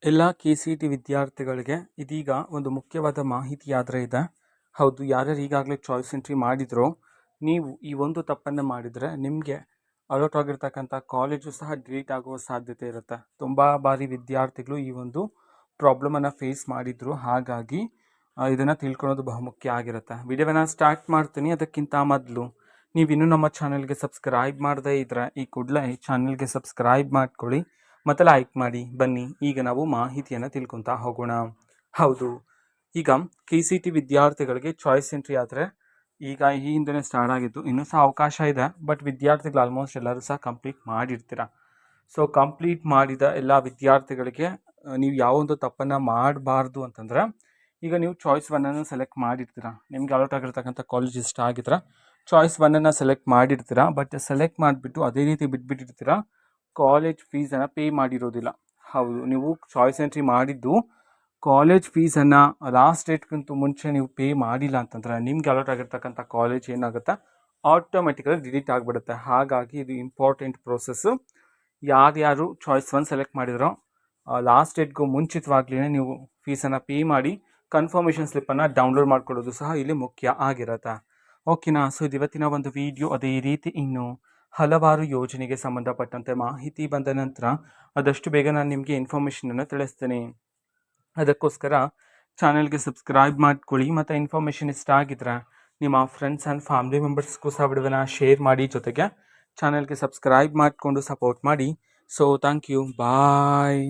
ಎಲ್ಲ KCET ವಿದ್ಯಾರ್ಥಿಗಳಿಗೆ ಇದೀಗ ಒಂದು ಮುಖ್ಯವಾದ ಮಾಹಿತಿಯಾದರೆ ಇದೆ. ಹೌದು, ಯಾರ್ಯಾರು ಈಗಾಗಲೇ ಚಾಯ್ಸ್ ಎಂಟ್ರಿ ಮಾಡಿದ್ರೋ ನೀವು ಈ ಒಂದು ತಪ್ಪನ್ನು ಮಾಡಿದರೆ ನಿಮಗೆ ಅಲಾಟ್ ಆಗಿರ್ತಕ್ಕಂಥ ಕಾಲೇಜು ಸಹ ಡಿಲೀಟ್ ಆಗುವ ಸಾಧ್ಯತೆ ಇರುತ್ತೆ. ತುಂಬ ಬಾರಿ ವಿದ್ಯಾರ್ಥಿಗಳು ಈ ಒಂದು ಪ್ರಾಬ್ಲಮನ್ನು ಫೇಸ್ ಮಾಡಿದ್ರು. ಹಾಗಾಗಿ ಇದನ್ನು ತಿಳ್ಕೊಳ್ಳೋದು ಬಹುಮುಖ್ಯ ಆಗಿರುತ್ತೆ. ವಿಡಿಯೋವನ್ನು ಸ್ಟಾರ್ಟ್ ಮಾಡ್ತೀನಿ. ಅದಕ್ಕಿಂತ ಮೊದಲು ನೀವು ಇನ್ನೂ ನಮ್ಮ ಚಾನಲ್ಗೆ ಸಬ್ಸ್ಕ್ರೈಬ್ ಮಾಡದೇ ಇದ್ದರೆ ಈ ಕೂಡಲೇ ಈ ಚಾನಲ್ಗೆ ಸಬ್ಸ್ಕ್ರೈಬ್ ಮಾಡ್ಕೊಳ್ಳಿ ಮತ್ತು ಲೈಕ್ ಮಾಡಿ. ಬನ್ನಿ ಈಗ ನಾವು ಮಾಹಿತಿಯನ್ನು ತಿಳ್ಕೊತಾ ಹೋಗೋಣ. ಹೌದು, ಈಗ KCET ವಿದ್ಯಾರ್ಥಿಗಳಿಗೆ ಚಾಯ್ಸ್ ಎಂಟ್ರಿ ಆದರೆ ಈಗ ಈ ಹಿಂದೆ ಸ್ಟಾರ್ಟ್ ಆಗಿದ್ದು, ಇನ್ನೂ ಸಹ ಅವಕಾಶ ಇದೆ. ಬಟ್ ವಿದ್ಯಾರ್ಥಿಗಳು ಆಲ್ಮೋಸ್ಟ್ ಎಲ್ಲರೂ ಸಹ ಕಂಪ್ಲೀಟ್ ಮಾಡಿರ್ತೀರ. ಸೊ ಕಂಪ್ಲೀಟ್ ಮಾಡಿದ ಎಲ್ಲ ವಿದ್ಯಾರ್ಥಿಗಳಿಗೆ ನೀವು ಯಾವೊಂದು ತಪ್ಪನ್ನು ಮಾಡಬಾರ್ದು ಅಂತಂದರೆ, ಈಗ ನೀವು ಚಾಯ್ಸ್ 1 ಸೆಲೆಕ್ಟ್ ಮಾಡಿರ್ತೀರ. ನಿಮ್ಗೆ ಅಲಾಟ್ ಆಗಿರ್ತಕ್ಕಂಥ ಕಾಲೇಜ್ ಇಷ್ಟ ಆಗಿದ್ರೆ ಚಾಯ್ಸ್ 1 ಸೆಲೆಕ್ಟ್ ಮಾಡಿರ್ತೀರ. ಬಟ್ ಸೆಲೆಕ್ಟ್ ಮಾಡಿಬಿಟ್ಟು ಅದೇ ರೀತಿ ಬಿಟ್ಬಿಟ್ಟಿರ್ತೀರ. College ಫೀಸನ್ನು pay ಮಾಡಿರೋದಿಲ್ಲ. ಹೌದು, ನೀವು ಚಾಯ್ಸ್ ಎಂಟ್ರಿ ಮಾಡಿದ್ದು ಕಾಲೇಜ್ ಫೀಸನ್ನು ಲಾಸ್ಟ್ ಡೇಟ್ಗಿಂತ ಮುಂಚೆ ನೀವು ಪೇ ಮಾಡಿಲ್ಲ ಅಂತಂದರೆ ನಿಮ್ಗೆ ಅಲಾಟ್ ಆಗಿರ್ತಕ್ಕಂಥ ಕಾಲೇಜ್ ಏನಾಗುತ್ತೆ, ಆಟೋಮೆಟಿಕಲಿ ಡಿಲೀಟ್ ಆಗಿಬಿಡುತ್ತೆ. ಹಾಗಾಗಿ ಇದು ಇಂಪಾರ್ಟೆಂಟ್ ಪ್ರೋಸೆಸ್ಸು. ಯಾರ್ಯಾರು ಚಾಯ್ಸ್ 1 ಸೆಲೆಕ್ಟ್ ಮಾಡಿದ್ರೋ ಲಾಸ್ಟ್ ಡೇಟ್ಗೂ ಮುಂಚಿತವಾಗ್ಲೇ ನೀವು ಫೀಸನ್ನು ಪೇ ಮಾಡಿ ಕನ್ಫರ್ಮೇಷನ್ ಸ್ಲಿಪ್ಪನ್ನು ಡೌನ್ಲೋಡ್ ಮಾಡ್ಕೊಳ್ಳೋದು ಸಹ ಇಲ್ಲಿ ಮುಖ್ಯ ಆಗಿರುತ್ತೆ. ಓಕೆನಾ? ಸೊ ಇದು ಇವತ್ತಿನ ಒಂದು ವಿಡಿಯೋ. ಅದೇ ರೀತಿ ಇನ್ನು ಹಲವಾರು ಯೋಜನೆಗೆ ಸಂಬಂಧಪಟ್ಟಂತೆ ಮಾಹಿತಿ ಬಂದ ನಂತರ ಆದಷ್ಟು ಬೇಗ ನಾನು ನಿಮಗೆ ಇನ್ಫಾರ್ಮೇಷನನ್ನು ತಿಳಿಸ್ತೇನೆ. ಅದಕ್ಕೋಸ್ಕರ ಚಾನಲ್ಗೆ ಸಬ್ಸ್ಕ್ರೈಬ್ ಮಾಡ್ಕೊಳ್ಳಿ. ಮತ್ತು ಇನ್ಫಾರ್ಮೇಷನ್ ಇಷ್ಟ ಆಗಿದ್ರೆ ನಿಮ್ಮ ಫ್ರೆಂಡ್ಸ್ ಆ್ಯಂಡ್ ಫ್ಯಾಮಿಲಿ ಮೆಂಬರ್ಸ್ಗೂ ಸಹ ವಿಡಿಯೋನ ಶೇರ್ ಮಾಡಿ. ಜೊತೆಗೆ ಚಾನಲ್ಗೆ ಸಬ್ಸ್ಕ್ರೈಬ್ ಮಾಡಿಕೊಂಡು ಸಪೋರ್ಟ್ ಮಾಡಿ. So thank you, bye.